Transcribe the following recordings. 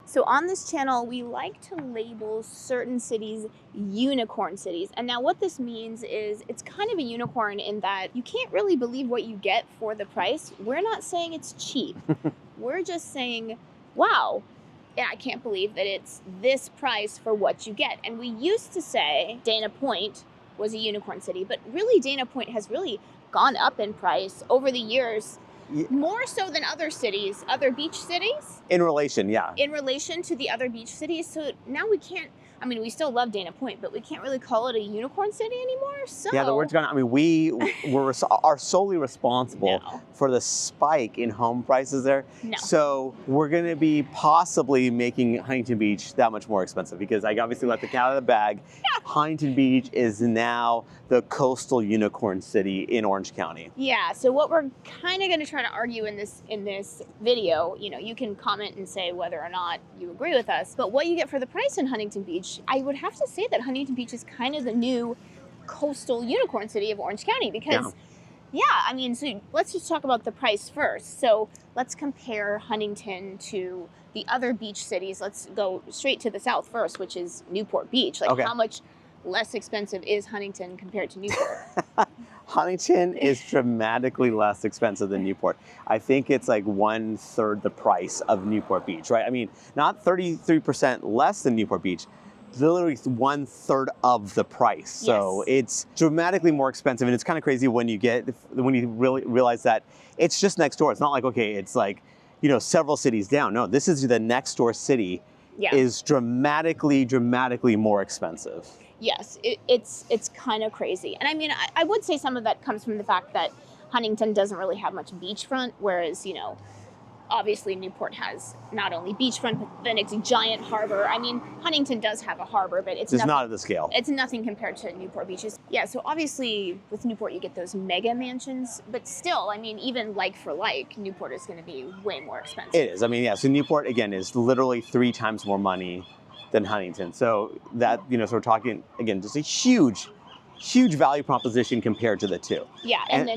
So on this channel, we like to label certain cities unicorn cities. And now what this means is it's kind of a unicorn in that you can't really believe what you get for the price. We're not saying it's cheap. We're just saying, wow, yeah, I can't believe that it's this price for what you get. And we used to say Dana Point was a unicorn city, but really Dana Point has really gone up in price over the years. More so than other cities, other beach cities. In relation, yeah. In relation to the other beach cities. So now we can't, I mean, we still love Dana Point, but we can't really call it a unicorn city anymore. So yeah, the word's gone. I mean, we are solely responsible for the spike in home prices there. No. So we're going to be possibly making Huntington Beach that much more expensive because I obviously let the cat out of the bag. Yeah. Huntington Beach is now the coastal unicorn city in Orange County. Yeah. So what we're kind of going to try to argue in this video, you can comment and say whether or not you agree with us, but what you get for the price in Huntington Beach, I would have to say that Huntington Beach is kind of the new coastal unicorn city of Orange County because, I mean, so let's just talk about the price first. So let's compare Huntington to the other beach cities. Let's go straight to the south first, which is Newport Beach. Like how much less expensive is Huntington compared to Newport? Huntington is dramatically less expensive than Newport. I think it's like 1/3 the price of Newport Beach, right? I mean, not 33% less than Newport Beach, literally 1/3 of the price. So it's dramatically more expensive, and it's kind of crazy when you really realize that it's just next door. It's not like, okay, it's like, several cities down. No, this is the next door city is dramatically more expensive. Yes, it's kind of crazy. And I mean, I would say some of that comes from the fact that Huntington doesn't really have much beachfront, whereas, obviously Newport has not only beachfront, but then it's a giant harbor. I mean, Huntington does have a harbor, but it's not at the scale. It's nothing compared to Newport beaches. Yeah, so obviously with Newport you get those mega mansions, but still, I mean, even like for like, Newport is going to be way more expensive. It is. I mean, yeah, so Newport, again, is literally 3 times more money than Huntington. So that, so we're talking, again, just a huge value proposition compared to the two. Yeah, and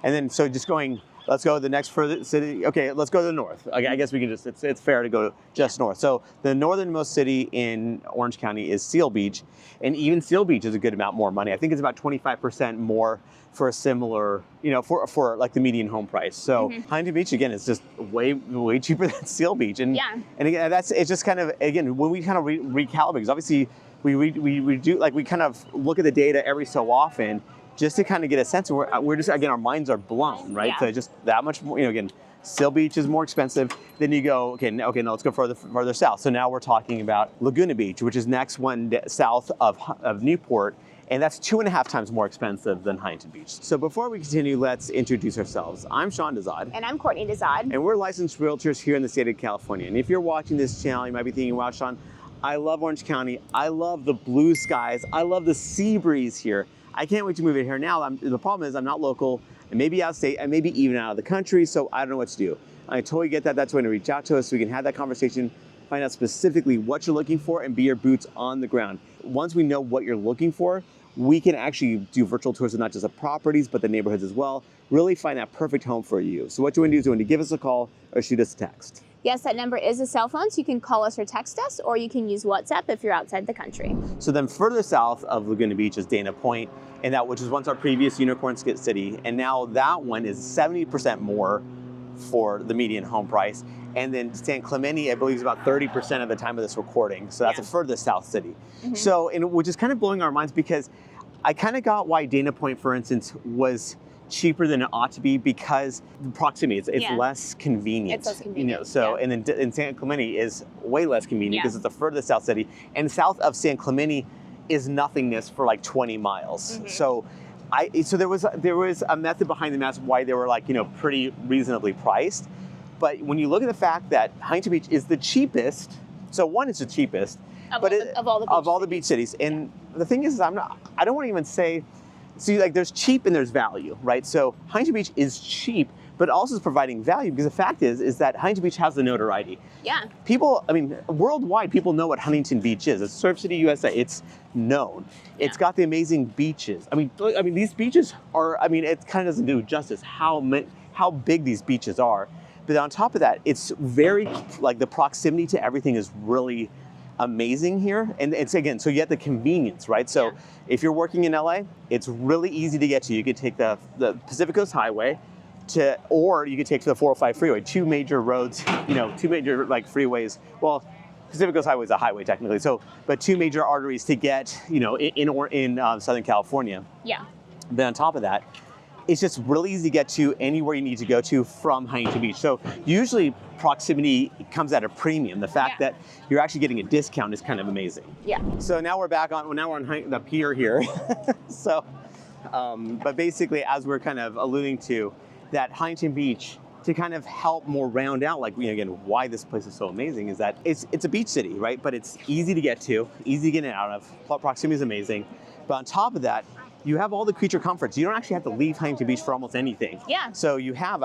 then, so just going, let's go to the next further city. Okay, let's go to the north. Okay, I guess we can it's fair to go just north. So the northernmost city in Orange County is Seal Beach, and even Seal Beach is a good amount more money. I think it's about 25% more for a similar, for like the median home price. So Huntington Beach, again, is just way cheaper than Seal Beach. And again, it's just kind of, again, when we kind of recalibrate, because obviously we do, like, we kind of look at the data every so often, just to kind of get a sense of where we're just, again, our minds are blown, right? So just that much more, again, Seal Beach is more expensive. Then you go, okay, now let's go further south. So now we're talking about Laguna Beach, which is next one south of Newport, and that's 2.5 times more expensive than Huntington Beach. So before we continue, let's introduce ourselves. I'm Sean Dezad. And I'm Courtney Dezad. And we're licensed realtors here in the state of California. And if you're watching this channel, you might be thinking, wow, Sean, I love Orange County. I love the blue skies. I love the sea breeze here. I can't wait to move in here now. The problem is I'm not local. I may be out of state. I may be even out of the country, so I don't know what to do. I totally get that. That's when to reach out to us so we can have that conversation, find out specifically what you're looking for, and be your boots on the ground. Once we know what you're looking for, we can actually do virtual tours of not just the properties, but the neighborhoods as well. Really find that perfect home for you. So what you want to do is you want to give us a call or shoot us a text. Yes, that number is a cell phone, so you can call us or text us, or you can use WhatsApp if you're outside the country. So then further south of Laguna Beach is Dana Point, and which was once our previous unicorn city, and now that one is 70% more for the median home price. And then San Clemente, I believe, is about 30% of the time of this recording. So that's a further south city. So, which is kind of blowing our minds because I kind of got why Dana Point, for instance, was cheaper than it ought to be because the proximity, it's less convenient. It's less convenient. And then San Clemente is way less convenient because it's the furthest south city. And south of San Clemente is nothingness for like 20 miles. So there was a method behind the math why they were like, pretty reasonably priced. But when you look at the fact that Huntington Beach is the cheapest, so one, it's the cheapest, of all the beach cities. And the thing is, I don't want to even say, see, like, there's cheap and there's value, right? So Huntington Beach is cheap, but also is providing value because the fact is that Huntington Beach has the notoriety. Yeah. People, I mean, worldwide, people know what Huntington Beach is. It's Surf City, USA. It's known. It's got the amazing beaches. I mean, these beaches are, it kind of doesn't do justice how big these beaches are. But on top of that, it's very, like the proximity to everything is really amazing here. And it's again, so you have the convenience, right? So if you're working in LA, it's really easy to get to. You could take the Pacific Coast Highway or you could take the 405 freeway, two major roads, two major like freeways. Well, Pacific Coast Highway is a highway technically, but two major arteries to get, in Southern California. Yeah. But on top of that, it's just really easy to get to anywhere you need to go to from Huntington Beach. So usually proximity comes at a premium. The fact that you're actually getting a discount is kind of amazing. Yeah. So now we're on the pier here. So, but basically, as we're kind of alluding to, that Huntington Beach, to kind of help more round out, like, again, why this place is so amazing is that it's a beach city, right? But it's easy to get to, easy to get in and out of. Proximity is amazing. But on top of that, you have all the creature comforts. You don't actually have to leave Huntington Beach for almost anything. Yeah. So you have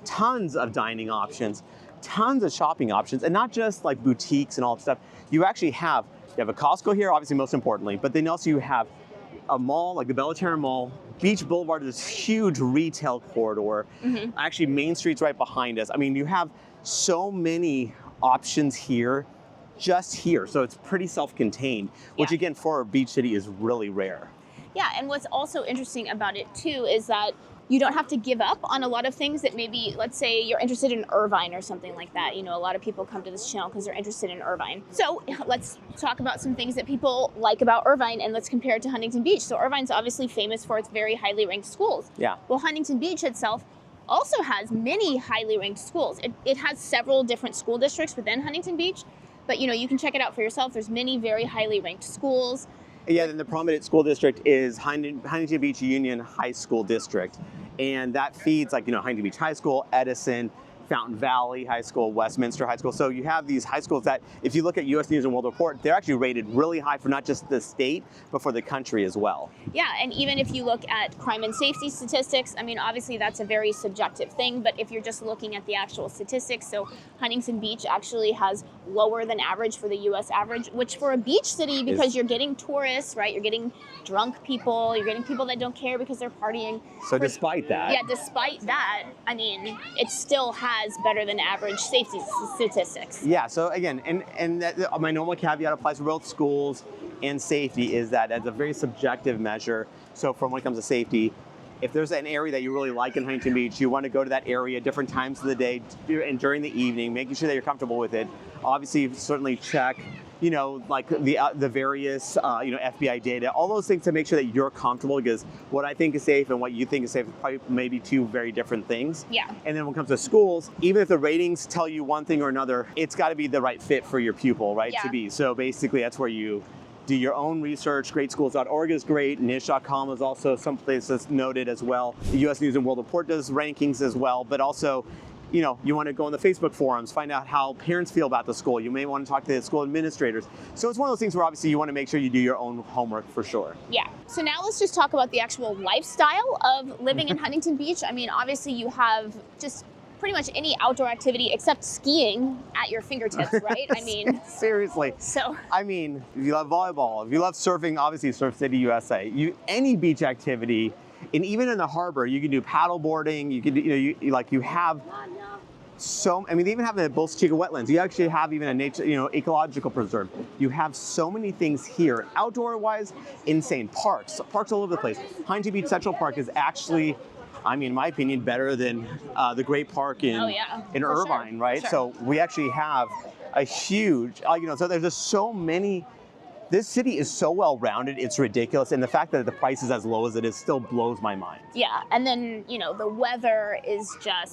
tons of dining options, tons of shopping options, and not just like boutiques and all that stuff. You actually have a Costco here, obviously most importantly, but then also you have a mall like the Bellaterra Mall. Beach Boulevard is this huge retail corridor. Mm-hmm. Actually, Main Street's right behind us. I mean, you have so many options here, just here. So it's pretty self-contained, which again, for a beach city is really rare. Yeah, and what's also interesting about it too is that you don't have to give up on a lot of things that maybe, let's say you're interested in Irvine or something like that. A lot of people come to this channel because they're interested in Irvine. So let's talk about some things that people like about Irvine and let's compare it to Huntington Beach. So Irvine's obviously famous for its very highly ranked schools. Yeah. Well, Huntington Beach itself also has many highly ranked schools. It has several different school districts within Huntington Beach, but you can check it out for yourself. There's many very highly ranked schools. Yeah, then the prominent school district is Huntington Beach Union High School District. And that feeds Huntington Beach High School, Edison, Fountain Valley High School, Westminster High School. So you have these high schools that, if you look at U.S. News and World Report, they're actually rated really high for not just the state, but for the country as well. Yeah, and even if you look at crime and safety statistics, I mean, obviously that's a very subjective thing, but if you're just looking at the actual statistics, so Huntington Beach actually has lower than average for the U.S. average, which for a beach city, because you're getting tourists, right? You're getting drunk people, you're getting people that don't care because they're partying. So despite that. Yeah, despite that, I mean, it still has better than average safety statistics. Yeah, so again, and my normal caveat applies to both schools and safety is that as a very subjective measure. So from when it comes to safety, if there's an area that you really like in Huntington Beach, you want to go to that area different times of the day and during the evening, making sure that you're comfortable with it. Obviously, certainly check like the various, FBI data, all those things to make sure that you're comfortable, because what I think is safe and what you think is safe is probably maybe two very different things. Yeah. And then when it comes to schools, even if the ratings tell you one thing or another, it's got to be the right fit for your pupil, right? Yeah. To be. So basically, that's where you do your own research. Greatschools.org is great. Niche.com is also some place that's noted as well. The U.S. News and World Report does rankings as well, but also you want to go on the Facebook forums, find out how parents feel about the school. You may want to talk to the school administrators. So it's one of those things where obviously you want to make sure you do your own homework for sure. Yeah. So now let's just talk about the actual lifestyle of living in Huntington Beach. I mean, obviously you have just pretty much any outdoor activity except skiing at your fingertips, right? I mean, seriously. So I mean, if you love volleyball, if you love surfing, obviously Surf City USA. Any beach activity. And even in the harbor, you can do paddle boarding. You can do, you have they even have the Bolsa Chica wetlands. You actually have even a nature, ecological preserve. You have so many things here. Outdoor-wise, insane. Parks all over the place. Huntington Beach Central Park is actually, in my opinion, better than the Great Park in Irvine, sure. right? Sure. So we actually have a huge, so there's just so many. This city is so well-rounded, it's ridiculous. And the fact that the price is as low as it is still blows my mind. Yeah, and then, the weather is just,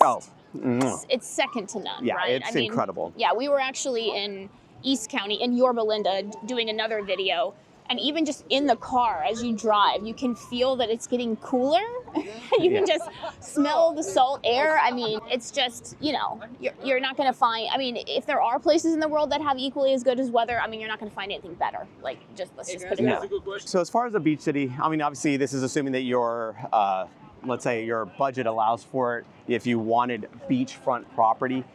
it's second to none, yeah, right? It's incredible. Yeah, we were actually in East County, in Yorba Linda, doing another video. And even just in the car, as you drive, you can feel that it's getting cooler. You can just smell the salt air. I mean, it's just, you're not going to find, if there are places in the world that have equally as good as weather, you're not going to find anything better. Let's just put it that way. So as far as a beach city, obviously this is assuming that your, let's say your budget allows for it. If you wanted beachfront property,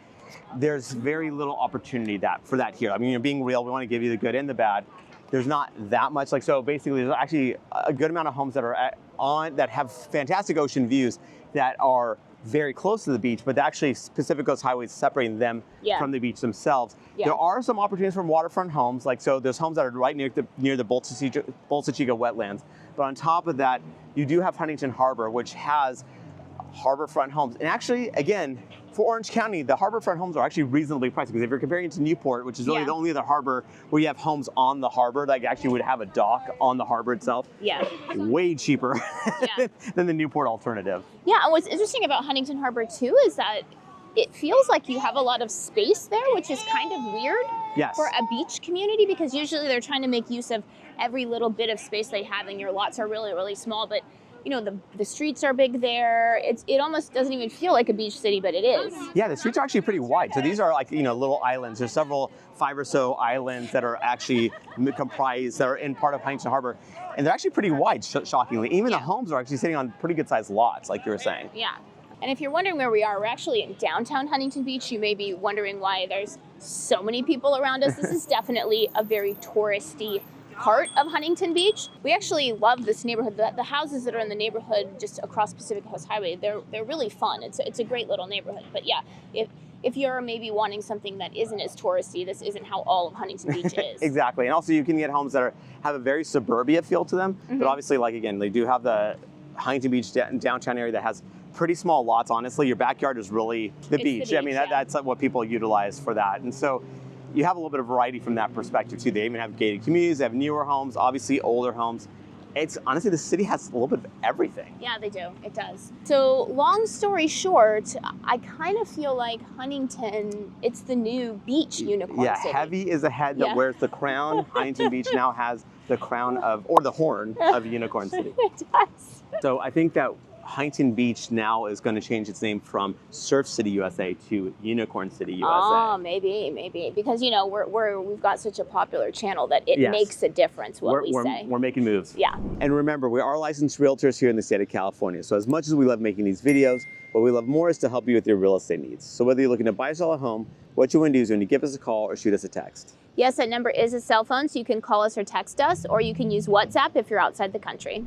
there's very little opportunity for that here. Being real, we want to give you the good and the bad. There's not that much, so basically there's actually a good amount of homes that are that have fantastic ocean views that are very close to the beach, but actually Pacific Coast Highway is separating them Yeah. from the beach themselves. Yeah. There are some opportunities from waterfront homes, like so there's homes that are right near the Bolsa Chica wetlands. But on top of that, you do have Huntington Harbor, which has harborfront homes. And actually, again, for Orange County, the harborfront homes are actually reasonably priced, because if you're comparing it to Newport, which is really Yeah. the only other harbor where you have homes on the harbor that actually would have a dock on the harbor itself, Yeah. way cheaper Yeah. than the Newport alternative. Yeah, and what's interesting about Huntington Harbor too is that it feels like you have a lot of space there, which is kind of weird Yes. for a beach community, because usually they're trying to make use of every little bit of space they have, and your lots are really, really small. But you know, the streets are big there. It almost doesn't even feel like a beach city, but it is. Yeah, the streets are actually pretty wide. So these are like, little islands. There's several 5 or so islands that are actually comprised, that are in part of Huntington Harbor. And they're actually pretty wide, shockingly. Even the homes are actually sitting on pretty good sized lots, like you were saying. Yeah. And if you're wondering where we are, we're actually in downtown Huntington Beach. You may be wondering why there's so many people around us. This is definitely a very touristy part of Huntington Beach. We actually love this neighborhood. The houses that are in the neighborhood just across Pacific Coast Highway, they're really fun. It's a great little neighborhood. But yeah, if you're maybe wanting something that isn't as touristy, this isn't how all of Huntington Beach is. Exactly. And also you can get homes that have a very suburbia feel to them. Mm-hmm. But obviously, like again, they do have the Huntington Beach downtown area that has pretty small lots. Honestly, your backyard is really the beach. I mean, that's what people utilize for that. And so you have a little bit of variety from that perspective too. They even have gated communities, they have newer homes, obviously older homes. It's honestly, the city has a little bit of everything. Yeah, they do. It does. So long story short, I kind of feel like Huntington, it's the new beach unicorn city. Heavy is a head that wears the crown. Huntington Beach now has the crown or the horn of Unicorn City. It does. So I think that Huntington Beach now is going to change its name from Surf City USA to Unicorn City USA. Oh, maybe because we've got such a popular channel that it makes a difference what we say. We're making moves. Yeah. And remember, we are licensed realtors here in the state of California. So as much as we love making these videos, what we love more is to help you with your real estate needs. So whether you're looking to buy or sell a home, what you want to do is when you give us a call or shoot us a text. Yes, that number is a cell phone, so you can call us or text us, or you can use WhatsApp if you're outside the country.